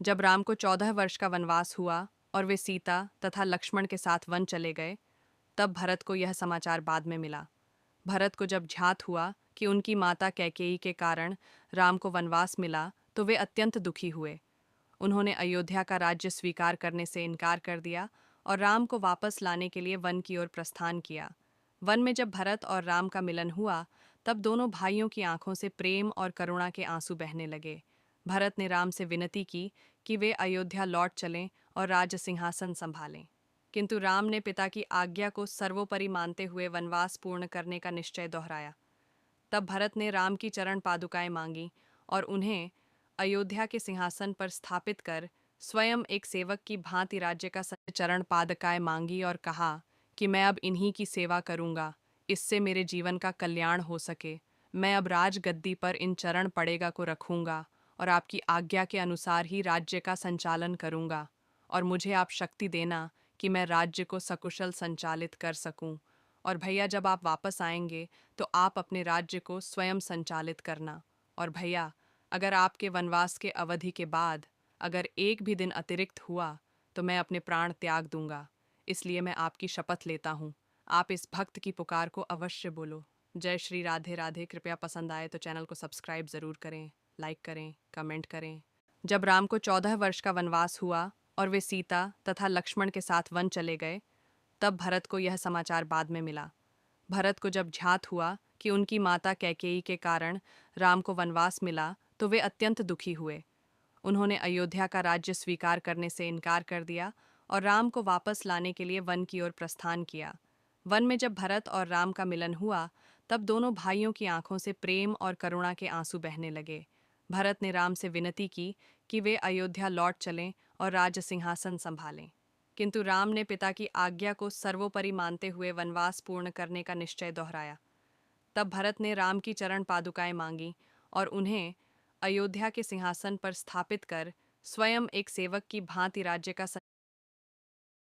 जब राम को 14 वर्ष का वनवास हुआ और वे सीता तथा लक्ष्मण के साथ वन चले गए, तब भरत को यह समाचार बाद में मिला। भरत को जब ज्ञात हुआ कि उनकी माता कैकेयी के कारण राम को वनवास मिला, तो वे अत्यंत दुखी हुए। उन्होंने अयोध्या का राज्य स्वीकार करने से इनकार कर दिया और राम को वापस लाने के लिए वन की ओर प्रस्थान किया। वन में जब भरत और राम का मिलन हुआ, तब दोनों भाइयों की आंखों से प्रेम और करुणा के आंसू बहने लगे। भरत ने राम से विनती की कि वे अयोध्या लौट चलें और राज सिंहासन संभालें। किंतु राम ने पिता की आज्ञा को सर्वोपरि मानते हुए वनवास पूर्ण करने का निश्चय दोहराया। तब भरत ने राम की चरण पादुकाएं मांगी और उन्हें अयोध्या के सिंहासन पर स्थापित कर स्वयं एक सेवक की भांति राज्य का चरण पादुकाएं मांगी और कहा कि मैं अब इन्हीं की सेवा करूंगा, इससे मेरे जीवन का कल्याण हो सके। मैं अब राजगद्दी पर इन चरण पड़ेगा को रखूंगा और आपकी आज्ञा के अनुसार ही राज्य का संचालन करूंगा, और मुझे आप शक्ति देना कि मैं राज्य को सकुशल संचालित कर सकूं। और भैया, जब आप वापस आएंगे तो आप अपने राज्य को स्वयं संचालित करना। और भैया, अगर आपके वनवास के अवधि के बाद अगर एक भी दिन अतिरिक्त हुआ तो मैं अपने प्राण त्याग दूंगा। इसलिए मैं आपकी शपथ लेता हूँ, आप इस भक्त की पुकार को अवश्य बोलो। जय श्री राधे राधे। कृपया पसंद आए तो चैनल को सब्सक्राइब ज़रूर करें, लाइक करें, कमेंट करें। जब राम को 14 वर्ष का वनवास हुआ और वे सीता तथा लक्ष्मण के साथ वन चले गए, तब भरत को यह समाचार बाद में मिला। भरत को जब ज्ञात हुआ कि उनकी माता कैकेयी के कारण राम को वनवास मिला, तो वे अत्यंत दुखी हुए। उन्होंने अयोध्या का राज्य स्वीकार करने से इनकार कर दिया और राम को वापस लाने के लिए वन की ओर प्रस्थान किया। वन में जब भरत और राम का मिलन हुआ, तब दोनों भाइयों की आंखों से प्रेम और करुणा के आंसू बहने लगे। भरत ने राम से विनती की कि वे अयोध्या लौट चलें और राज सिंहासन संभालें। किंतु राम ने पिता की आज्ञा को सर्वोपरि मानते हुए वनवास पूर्ण करने का निश्चय दोहराया। तब भरत ने राम की चरण पादुकाएं मांगी और उन्हें अयोध्या के सिंहासन पर स्थापित कर स्वयं एक सेवक की भांति राज्य का